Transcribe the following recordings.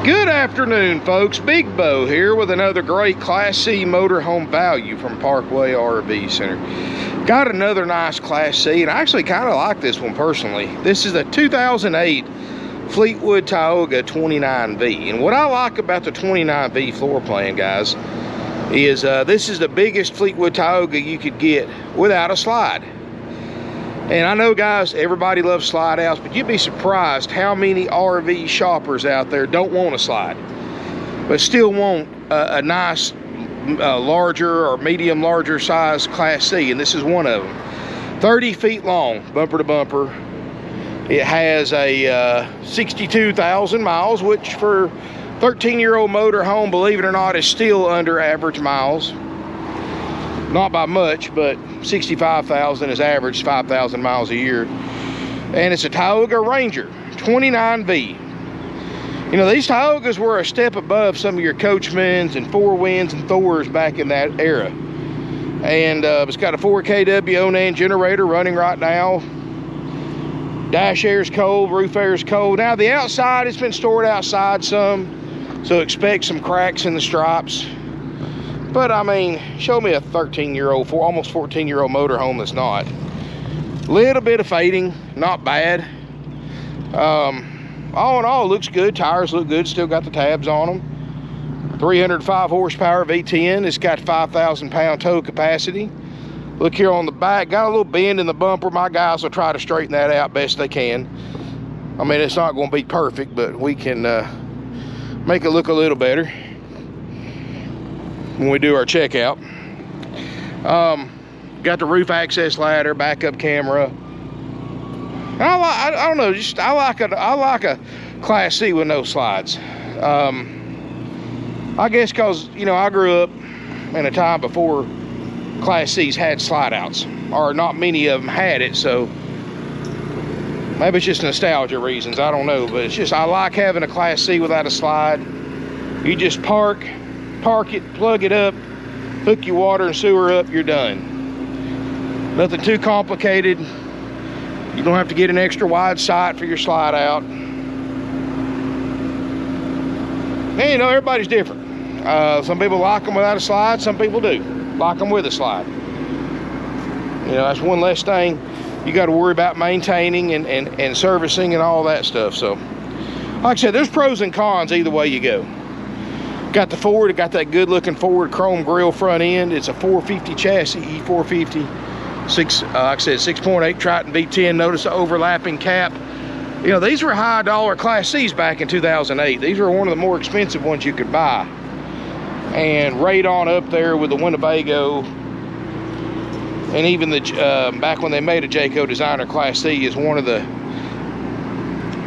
Good afternoon, folks. Big Bo here with another great Class C motorhome value from Parkway RV Center. Got another nice Class C, and I actually kind of like this one personally. This is a 2008 Fleetwood Tioga 29V. And what I like about the 29V floor plan, guys, is this is the biggest Fleetwood Tioga you could get without a slide. And I know, guys, everybody loves slide outs, but you'd be surprised how many RV shoppers out there don't want a slide, but still want a nice, larger or medium larger size Class C, and this is one of them. 30 feet long, bumper to bumper. It has a 62,000 miles, which for 13-year-old motorhome, believe it or not, is still under average miles. Not by much, but 65,000 is average, 5,000 miles a year. And it's a Tioga Ranger 29V. You know, these Tiogas were a step above some of your Coachmans and Four Winds and Thors back in that era. And it's got a 4 kW Onan generator running right now. Dash air's cold, roof air's cold. Now the outside, it's been stored outside some, so expect some cracks in the stripes. But I mean, show me a 13-year-old, almost 14-year-old motorhome that's not. Little bit of fading, not bad. All in all, looks good. Tires look good, still got the tabs on them. 305 horsepower V10. It's got 5,000 pound tow capacity. Look here on the back, got a little bend in the bumper. My guys will try to straighten that out best they can. I mean, it's not going to be perfect, but we can make it look a little better when we do our checkout. Got the roof access ladder, backup camera. I don't know, just I like a Class C with no slides. I guess because, you know, I grew up in a time before Class C's had slide outs, or not many of them had it, so maybe it's just nostalgia reasons, I don't know, but it's just I like having a Class C without a slide. You just park it, plug it up, hook your water and sewer up, you're done. Nothing too complicated. You don't have to get an extra wide sight for your slide out. And you know, everybody's different. Some people like them without a slide, some people do like them with a slide. You know, that's one less thing you got to worry about maintaining and servicing and all that stuff. So, like I said, there's pros and cons either way you go. Got the Ford, it got that good looking Ford chrome grille front end. It's a 450 chassis, E450. Like I said, 6.8 Triton V10. Notice the overlapping cap. You know, these were high dollar Class C's back in 2008. These were one of the more expensive ones you could buy. And right on up there with the Winnebago. And even the, back when they made a Jayco Designer Class C, is one of the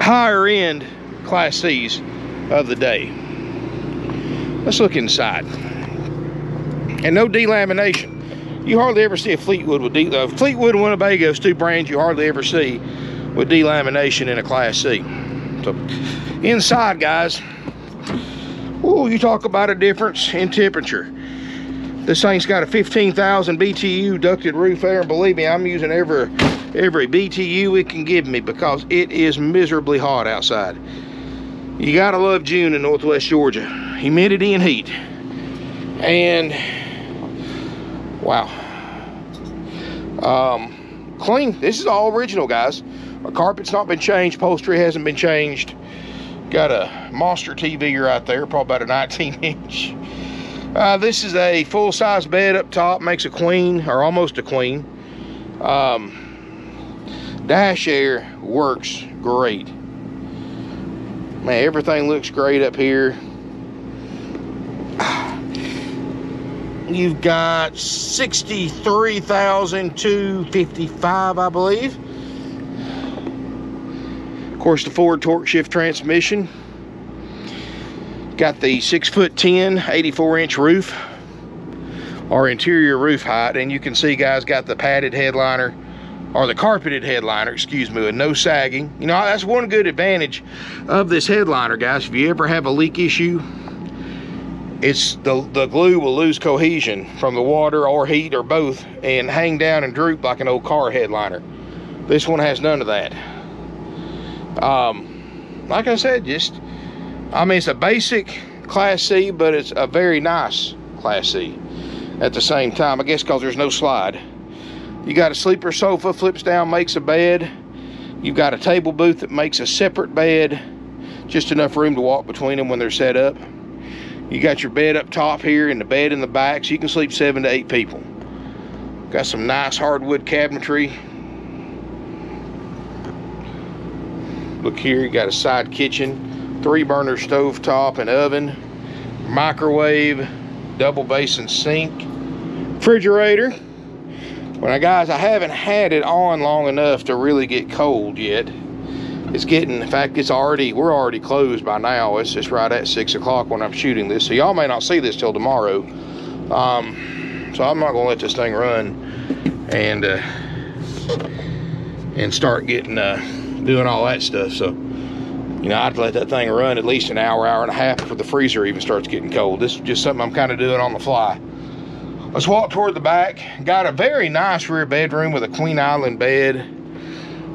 higher end Class C's of the day. Let's look inside. And no delamination. You hardly ever see a Fleetwood with Fleetwood and Winnebago's two brands you hardly ever see with delamination in a Class C. So inside, guys, ooh, you talk about a difference in temperature. This thing's got a 15,000 BTU ducted roof air, and believe me, I'm using every BTU it can give me because it is miserably hot outside. You gotta love June in Northwest Georgia. Humidity and heat. And wow. Clean. This is all original, guys. Our carpet's not been changed, upholstery hasn't been changed. Got a monster TV right there, probably about a 19-inch. This is a full-size bed up top, makes a queen, or almost a queen. Dash air works great. Man, everything looks great up here. You've got 63,255, I believe. Of course, the Ford Torqueshift transmission. Got the 6'10", 84-inch roof, or interior roof height, and you can see, guys, got the padded headliner, or the carpeted headliner, excuse me, with no sagging. You know, that's one good advantage of this headliner, guys. If you ever have a leak issue, it's the glue will lose cohesion from the water or heat or both and hang down and droop like an old car headliner. This one has none of that. Like I said, just I mean, it's a basic Class C, but it's a very nice Class C at the same time, I guess because there's no slide. You got a sleeper sofa, flips down, makes a bed. You've got a table booth that makes a separate bed, just enough room to walk between them when they're set up. You got your bed up top here and the bed in the back, so you can sleep 7 to 8 people. Got some nice hardwood cabinetry. Look here, you got a side kitchen, 3-burner stove top and oven, microwave, double basin sink, refrigerator. Well, guys, I haven't had it on long enough to really get cold yet. It's getting, in fact, we're already closed by now. It's just right at 6 o'clock when I'm shooting this. So y'all may not see this till tomorrow. So I'm not gonna let this thing run and start getting, doing all that stuff. So, you know, I'd let that thing run at least an hour, hour and a half before the freezer even starts getting cold. This is just something I'm kind of doing on the fly. Let's walk toward the back. Got a very nice rear bedroom with a queen island bed.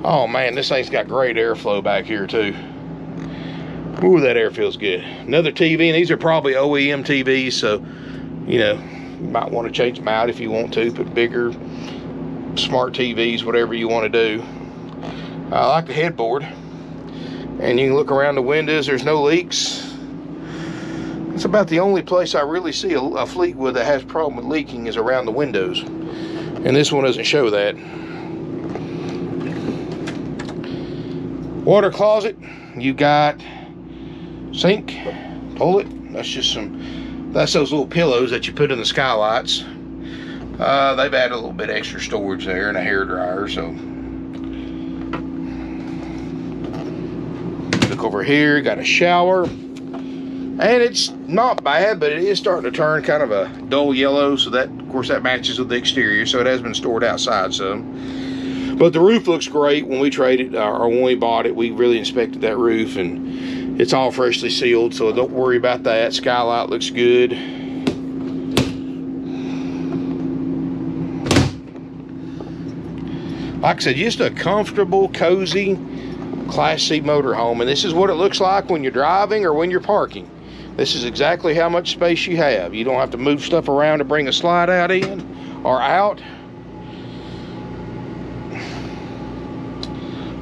Oh man, this thing's got great airflow back here too. Ooh, that air feels good. Another TV, and these are probably OEM TVs, so, you know, you might want to change them out if you want to. Put bigger, smart TVs, whatever you want to do. I like the headboard. And you can look around the windows, there's no leaks. It's about the only place I really see a Fleetwood that has a problem with leaking is around the windows. And this one doesn't show that. Water closet, you got sink, toilet. That's those little pillows that you put in the skylights. They've added a little bit extra storage there and a hairdryer, so. Look over here, got a shower. And it's not bad, but it is starting to turn kind of a dull yellow, so that, of course, that matches with the exterior, so it has been stored outside some. But the roof looks great. When we traded, or when we bought it, we really inspected that roof, and it's all freshly sealed, so don't worry about that. Skylight looks good. Like I said, just a comfortable, cozy Class C motorhome, and this is what it looks like when you're driving or when you're parking. This is exactly how much space you have. You don't have to move stuff around to bring a slide out in or out.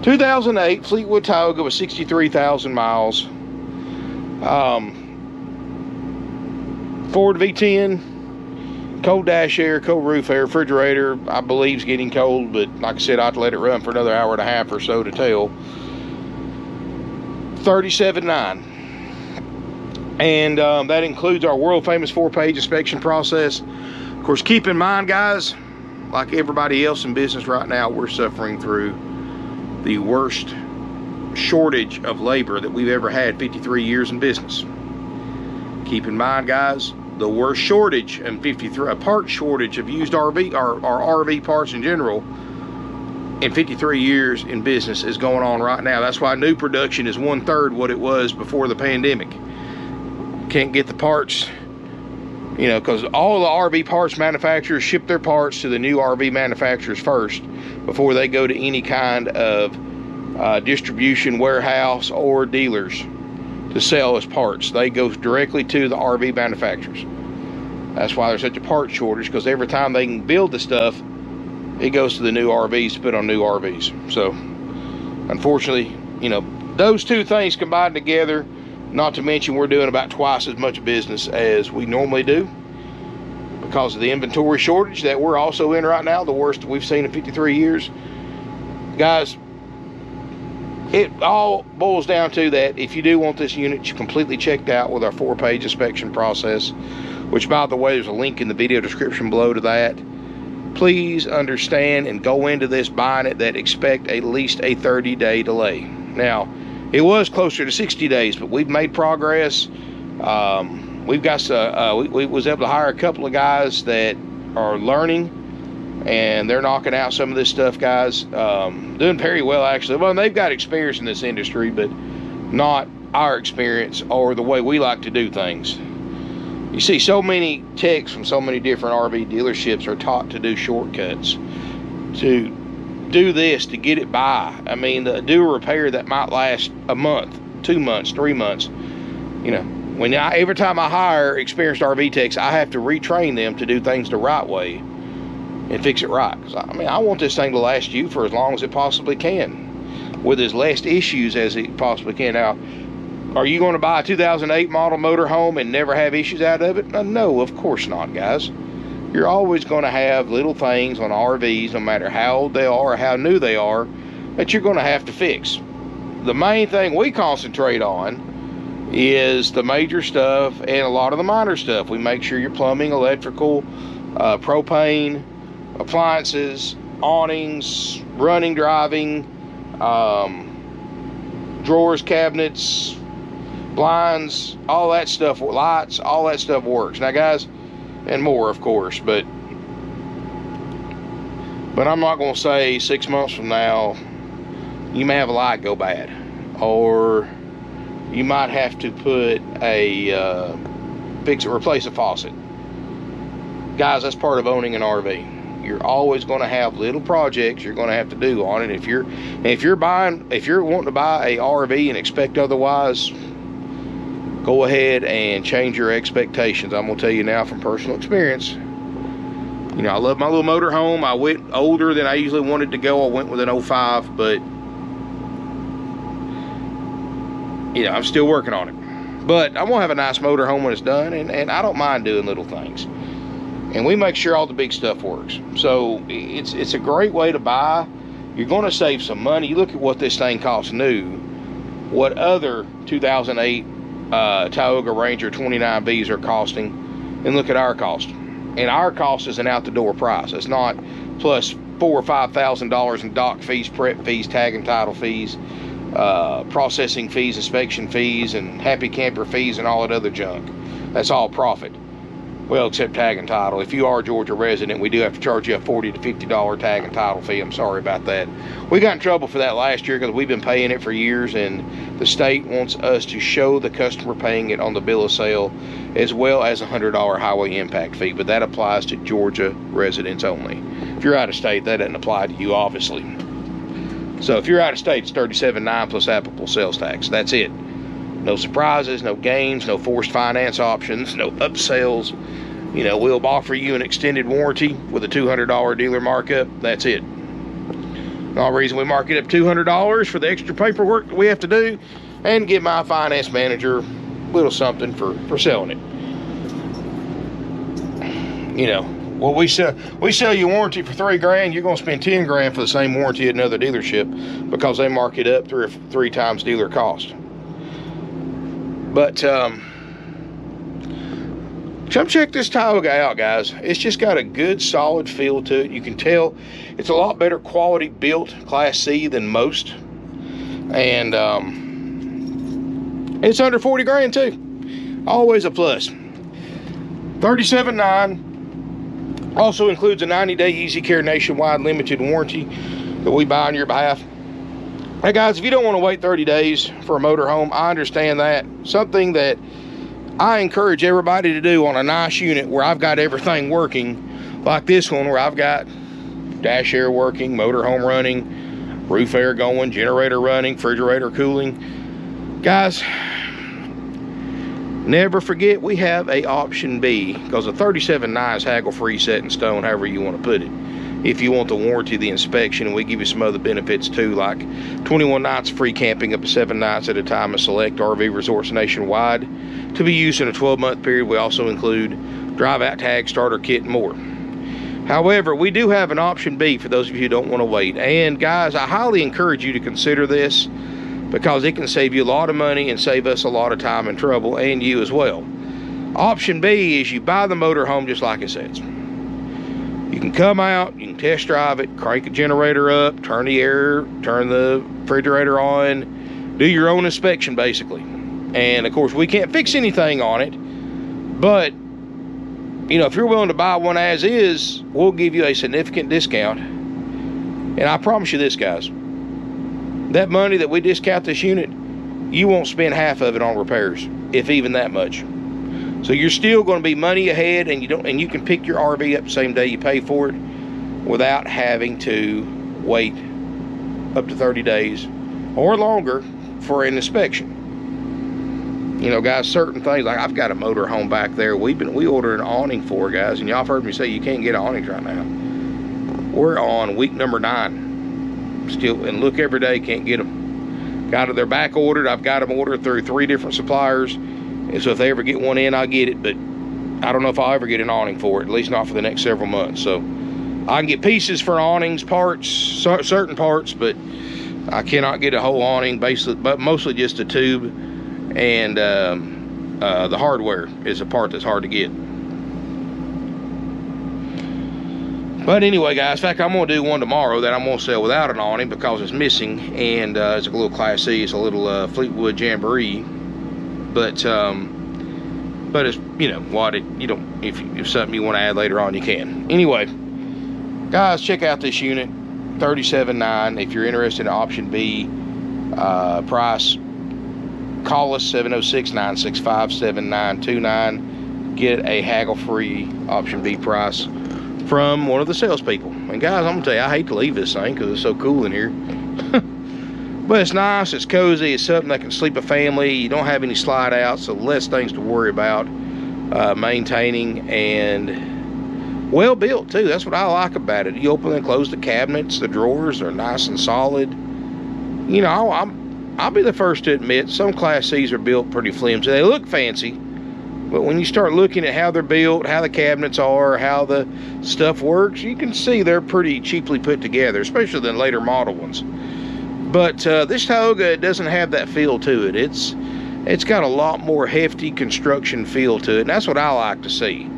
2008 Fleetwood Tioga with 63,000 miles. Ford V10, cold dash air, cold roof air, refrigerator, I believe is getting cold, but like I said, I'd let it run for another hour and a half or so to tell. 37.9. And that includes our world famous 4-page inspection process. Of course, keep in mind, guys, like everybody else in business right now, we're suffering through the worst shortage of labor that we've ever had 53 years in business. Keep in mind, guys, the worst shortage and a part shortage of used RV or RV parts in general in 53 years in business is going on right now. That's why new production is 1/3 what it was before the pandemic. Can't get the parts, you know, because all the RV parts manufacturers ship their parts to the new RV manufacturers first before they go to any kind of distribution warehouse or dealers to sell as parts. They go directly to the RV manufacturers. That's why there's such a part shortage, because every time they can build the stuff, it goes to the new RVs to put on new RVs. So unfortunately, you know, those two things combined together, not to mention we're doing about twice as much business as we normally do because of the inventory shortage that we're also in right now, the worst we've seen in 53 years. Guys, it all boils down to that if you do want this unit completely checked out with our 4-page inspection process, which, by the way, there's a link in the video description below to that. Please understand and go into this buying it that expect at least a 30-day delay. Now, it was closer to 60 days, but we've made progress. We've got we was able to hire a couple of guys that are learning, and they're knocking out some of this stuff, guys. Doing very well, actually. Well, they've got experience in this industry, but not our experience or the way we like to do things. You see, so many techs from so many different RV dealerships are taught to do shortcuts, to do this to get it by. I mean, do a repair that might last a month, 2 months, 3 months. You know, every time I hire experienced RV techs, I have to retrain them to do things the right way and fix it right. 'Cause I mean, I want this thing to last you for as long as it possibly can, with as less issues as it possibly can. Now, are you going to buy a 2008 model motorhome and never have issues out of it? No, of course not, guys. You're always going to have little things on RVs, no matter how old they are or how new they are, that you're going to have to fix. The main thing we concentrate on is the major stuff and a lot of the minor stuff. We make sure your plumbing, electrical, propane, appliances, awnings, running, driving, drawers, cabinets, blinds, all that stuff, lights, all that stuff works. Now, guys, and more, of course, but I'm not going to say 6 months from now you may have a light go bad, or you might have to put replace a faucet. Guys, that's part of owning an RV. You're always going to have little projects you're going to have to do on it. If you're wanting to buy a RV and expect otherwise, go ahead and change your expectations. I'm going to tell you now from personal experience. You know, I love my little motor home. I went older than I usually wanted to go. I went with an 05, but you know, I'm still working on it. But I want to have a nice motor home when it's done, and I don't mind doing little things. And we make sure all the big stuff works. So it's a great way to buy. You're going to save some money. You look at what this thing costs new, what other 2008 Tioga Ranger 29Bs are costing, and look at our cost. And our cost is an out-the-door price. It's not plus $4,000 or $5,000 in dock fees, prep fees, tag and title fees, processing fees, inspection fees, and happy camper fees, and all that other junk. That's all profit. Well, except tag and title. If you are a Georgia resident, we do have to charge you a $40 to $50 tag and title fee. I'm sorry about that. We got in trouble for that last year because we've been paying it for years, and the state wants us to show the customer paying it on the bill of sale, as well as a $100 highway impact fee, but that applies to Georgia residents only. If you're out of state, that doesn't apply to you, obviously. So if you're out of state, it's $37.9 plus applicable sales tax. That's it. No surprises, no games, no forced finance options, no upsells. You know, we'll offer you an extended warranty with a $200 dealer markup. That's it. The only reason we mark it up $200 for the extra paperwork that we have to do, and give my finance manager a little something for selling it. You know, well, we sell you a warranty for $3 grand. You're going to spend $10 grand for the same warranty at another dealership because they mark it up three times dealer cost. But come check this Tioga out, guys. It's just got a good, solid feel to it. You can tell it's a lot better quality built Class C than most, and it's under 40 grand too. Always a plus. $37.9 also includes a 90-day Easy Care nationwide limited warranty that we buy on your behalf. Hey guys, if you don't want to wait 30 days for a motorhome, I understand that. Something that I encourage everybody to do on a nice unit where I've got everything working, like this one where I've got dash air working, motorhome running, roof air going, generator running, refrigerator cooling. Guys, never forget we have a option B, because a $37.9 is haggle free, set in stone, however you want to put it. If you want the warranty, the inspection, and we give you some other benefits too, like 21 nights of free camping up to 7 nights at a time at select RV resorts nationwide to be used in a 12-month period. We also include drive-out tag, starter kit, and more. However, we do have an option B for those of you who don't want to wait. And guys, I highly encourage you to consider this, because it can save you a lot of money and save us a lot of time and trouble, and you as well. Option B is you buy the motorhome just like it says. You can come out, you can test drive it, crank the generator up, turn the refrigerator on, do your own inspection basically. And of course, we can't fix anything on it, but you know, if you're willing to buy one as is, we'll give you a significant discount. And I promise you this, guys, that money that we discount this unit, you won't spend half of it on repairs, if even that much. So you're still going to be money ahead, and you can pick your RV up the same day you pay for it without having to wait up to 30 days or longer for an inspection. You know, guys, certain things, like I've got a motor home back there we ordered an awning for, guys, and y'all have heard me say you can't get awnings right now. We're on week number 9 still, and look every day, can't get them. They're back ordered. I've got them ordered through 3 different suppliers, and so if they ever get one in, I'll get it, but I don't know if I'll ever get an awning for it, at least not for the next several months. So I can get pieces for awnings, parts, certain parts, but I cannot get a whole awning, basically, but mostly just a tube, and the hardware is a part that's hard to get. But anyway, guys, in fact, I'm going to do one tomorrow that I'm going to sell without an awning because it's missing, and it's a little Class C. It's a little Fleetwood Jamboree, but it's, you know what, you don't, if something you want to add later on, you can. Anyway, guys, check out this unit, $37,900. If you're interested in option B price, call us 706-965-7929. Get a haggle-free option B price from one of the salespeople. And guys, I'm gonna tell you, I hate to leave this thing because it's so cool in here. But it's nice, it's cozy, it's something that can sleep a family. You don't have any slide outs, so less things to worry about maintaining, and well built too. That's what I like about it. You open and close the cabinets, the drawers are nice and solid. You know, I'll be the first to admit some Class C's are built pretty flimsy. They look fancy, but when you start looking at how they're built, how the cabinets are, how the stuff works, you can see they're pretty cheaply put together, especially the later model ones. But this Tioga, it doesn't have that feel to it. It's got a lot more hefty construction feel to it, and that's what I like to see.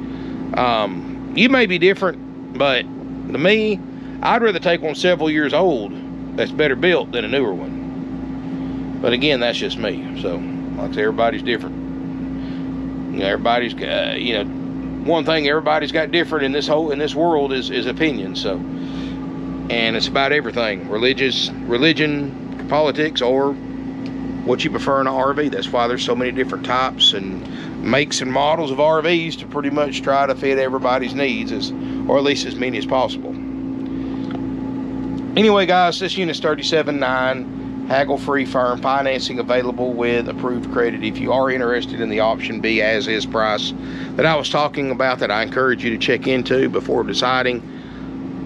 You may be different, but to me, I'd rather take one several years old that's better built than a newer one. But again, that's just me. So, like I say, everybody's different. You know, everybody's, you know, one thing everybody's got different in this world is opinion. So, and it's about everything: religion, politics, or what you prefer in an RV. That's why there's so many different types and makes and models of RVs to pretty much try to fit everybody's needs, or at least as many as possible. Anyway, guys, this unit's $37,900, haggle-free firm, financing available with approved credit. If you are interested in the option B as is price that I was talking about, that I encourage you to check into before deciding,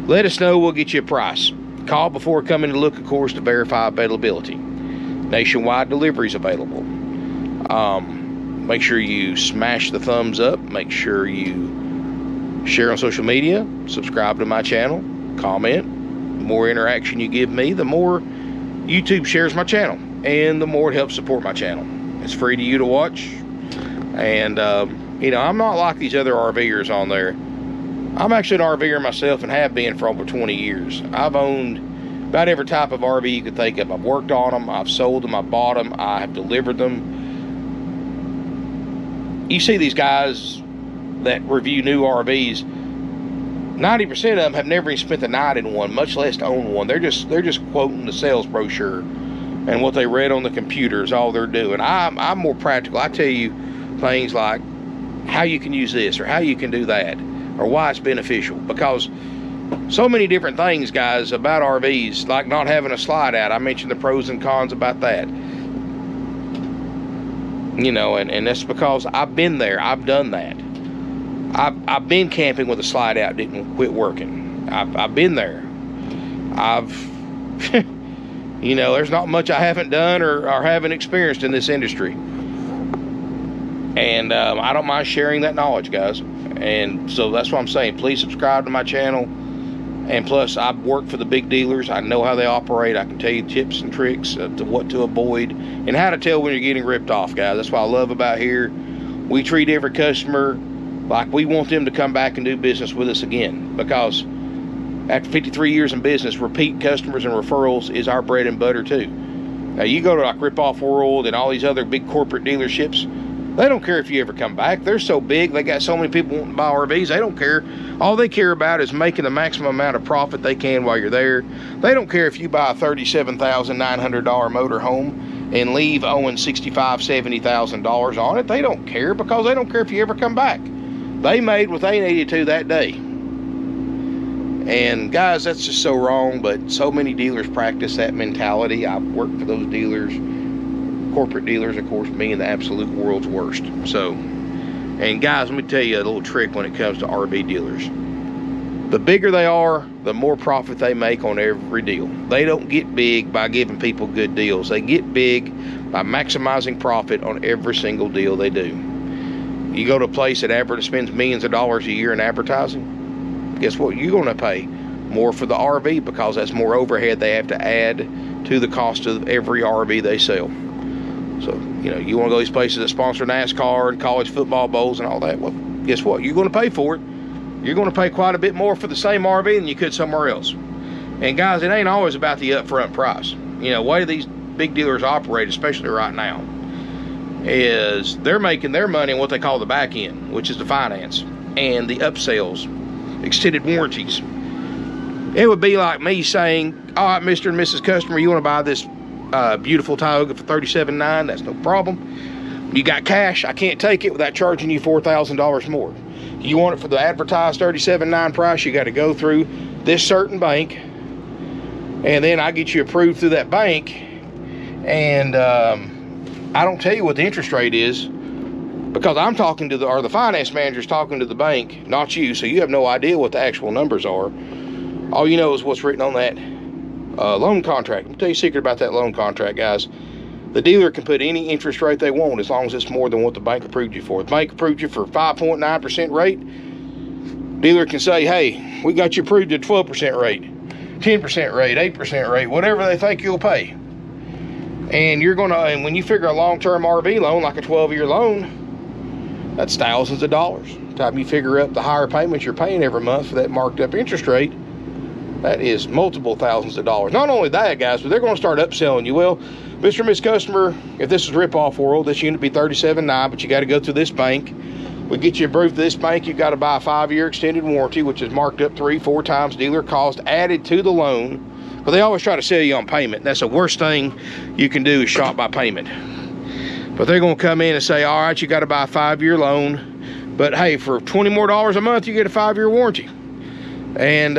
let us know. We'll get you a price. Call before coming to look, of course, to verify availability. Nationwide deliveries available. Make sure you smash the thumbs up. Make sure you share on social media. Subscribe to my channel. Comment. The more interaction you give me, the more YouTube shares my channel, and the more it helps support my channel. It's free to you to watch. And you know, I'm not like these other RVers on there. I'm actually an RVer myself and have been for over 20 years. I've owned about every type of RV you could think of. I've worked on them, I've sold them, I've bought them, I have delivered them. You see these guys that review new RVs, 90% of them have never even spent the night in one, much less own one. They're just quoting the sales brochure and what they read on the computer is all they're doing. I'm more practical. I tell you things like how you can use this or how you can do that or why it's beneficial, because so many different things, guys, about RVs, like not having a slide out. I mentioned the pros and cons about that. You know, and that's because I've been there. I've done that. I've been camping with a slide out, didn't quit working. I've been there. You know, there's not much I haven't done or haven't experienced in this industry. And I don't mind sharing that knowledge, guys. And so that's what I'm saying. Please subscribe to my channel. And plus, I've worked for the big dealers. I know how they operate. I can tell you tips and tricks to what to avoid and how to tell when you're getting ripped off, guys. That's what I love about here. We treat every customer like we want them to come back and do business with us again, because after 53 years in business, repeat customers and referrals is our bread and butter too. Now, you go to like Rip Off World and all these other big corporate dealerships, they don't care if you ever come back. They're so big, they got so many people wanting to buy RVs, they don't care. All they care about is making the maximum amount of profit they can while you're there. They don't care if you buy a $37,900 motorhome and leave owing $65,000, $70,000 on it. They don't care, because they don't care if you ever come back. They made what they needed to that day. And guys, that's just so wrong, but so many dealers practice that mentality. I've worked for those dealers. Of corporate dealers, of course, being the absolute world's worst. So, and guys, let me tell you a little trick when it comes to RV dealers. The bigger they are, the more profit they make on every deal. They don't get big by giving people good deals. They get big by maximizing profit on every single deal they do. You go to a place that spends millions of dollars a year in advertising, guess what? You're going to pay more for the RV because that's more overhead they have to add to the cost of every RV they sell. So, you know, you want to go to these places that sponsor NASCAR and college football bowls and all that, well, guess what? You're going to pay for it. You're going to pay quite a bit more for the same RV than you could somewhere else. And guys, it ain't always about the upfront price. You know, the way these big dealers operate, especially right now, is they're making their money in what they call the back end, which is the finance and the upsells, extended warranties. It would be like me saying, all right, Mr. and Mrs. Customer, you want to buy this beautiful Tioga for $37,900? That's no problem. You got cash, I can't take it without charging you $4,000 more. You want it for the advertised $37,900 price, you got to go through this certain bank, and then I get you approved through that bank, and I don't tell you what the interest rate is because I'm talking to the finance manager's talking to the bank, not you, so you have no idea what the actual numbers are. All you know is what's written on that loan contract. Let me tell you a secret about that loan contract, guys. The dealer can put any interest rate they want as long as it's more than what the bank approved you for. If the bank approved you for 5.9% rate, dealer can say, hey, we got you approved at 12% rate, 10% rate, 8% rate, whatever they think you'll pay. And and when you figure a long-term RV loan, like a 12-year loan, that's thousands of dollars. By the time you figure up the higher payments you're paying every month for that marked up interest rate, that is multiple thousands of dollars. Not only that, guys, but they're going to start upselling you. Well, Mr. and Miss Customer, if this is rip-off world, this unit would be $37,900, but you got to go through this bank. We get you approved to this bank, you got to buy a 5-year extended warranty, which is marked up 3-4 times dealer cost added to the loan. But they always try to sell you on payment. That's the worst thing you can do is shop by payment. But they're going to come in and say, all right, you got to buy a 5-year loan, but hey, for $20 more a month, you get a 5-year warranty. And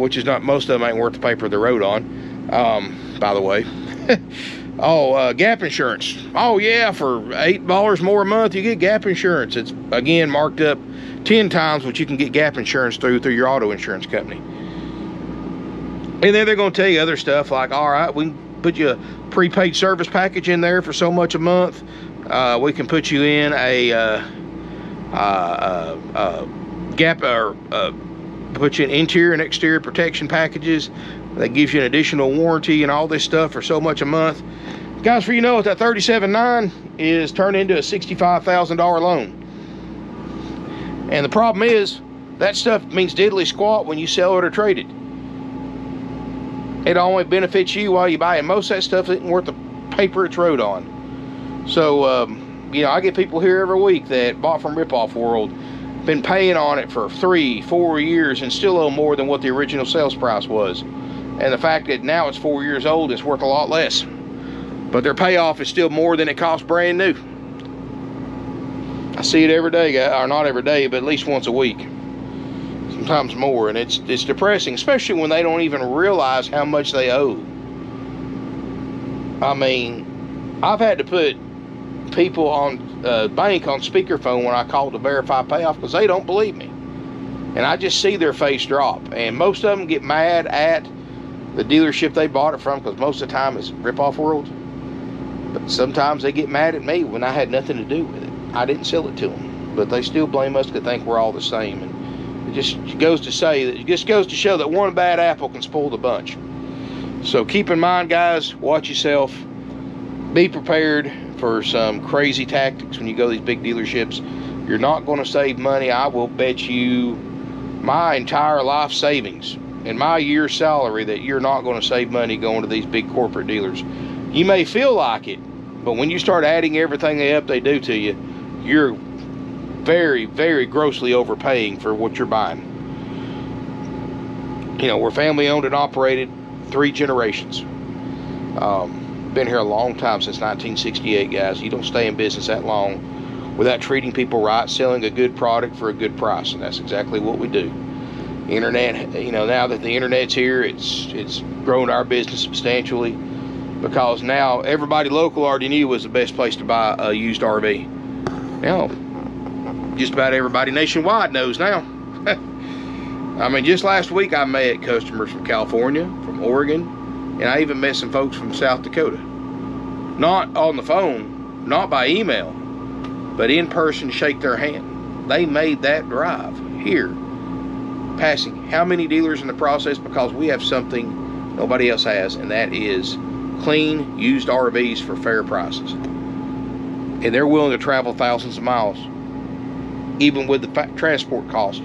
which is not, most of them ain't worth the paper they're wrote on, by the way. Gap insurance. Oh yeah, for $8 more a month you get gap insurance. It's again marked up 10 times what you can get gap insurance through your auto insurance company. And then they're going to tell you other stuff like, all right, we can put you a prepaid service package in there for so much a month. We can put you in a put you in interior and exterior protection packages that gives you an additional warranty and all this stuff for so much a month. Guys, for you know it, that $37,900 is turned into a $65,000 loan. And the problem is that stuff means diddly squat when you sell it or trade it. It only benefits you while you buy it. Most of that stuff isn't worth the paper it's wrote on. So you know, I get people here every week that bought from Ripoff World, been paying on it for 3-4 years and still owe more than what the original sales price was. And the fact that now it's 4 years old, it's worth a lot less. But their payoff is still more than it costs brand new. I see it every day, or not every day, but at least once a week. Sometimes more, and it's depressing, especially when they don't even realize how much they owe. I mean, I've had to put people on bank on speakerphone when I call to verify payoff because they don't believe me. And I just see their face drop. And most of them get mad at the dealership they bought it from because most of the time it's Ripoff World. But sometimes they get mad at me when I had nothing to do with it. I didn't sell it to them. But they still blame us because they think we're all the same. And it just goes to show that one bad apple can spoil the bunch. So keep in mind, guys, watch yourself. Be prepared for some crazy tactics when you go to these big dealerships. You're not going to save money. I will bet you my entire life savings and my year's salary that you're not going to save money going to these big corporate dealers. You may feel like it, but when you start adding everything they do to you, you're very, very grossly overpaying for what you're buying. You know, we're family owned and operated, 3 generations. Been here a long time, since 1968, guys. You don't stay in business that long without treating people right, selling a good product for a good price, and that's exactly what we do. Internet, you know, now that the internet's here, it's grown our business substantially. because now everybody local already knew was the best place to buy a used RV. Now, just about everybody nationwide knows now. I mean, just last week I met customers from California, from Oregon, and I even met some folks from South Dakota. Not on the phone, not by email, but in person, shake their hand. They made that drive here, passing how many dealers in the process, because we have something nobody else has, and that is clean used RVs for fair prices. And they're willing to travel thousands of miles, even with the transport cost,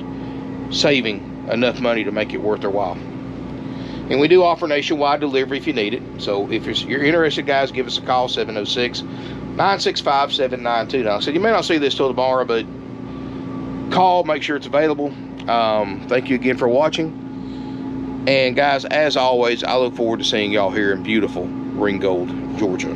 saving enough money to make it worth their while. And we do offer nationwide delivery if you need it. So if you're interested, guys, give us a call, 706-965-7929. I said, you may not see this till tomorrow, but call, make sure it's available. Thank you again for watching. And guys, as always, I look forward to seeing y'all here in beautiful Ringgold, Georgia.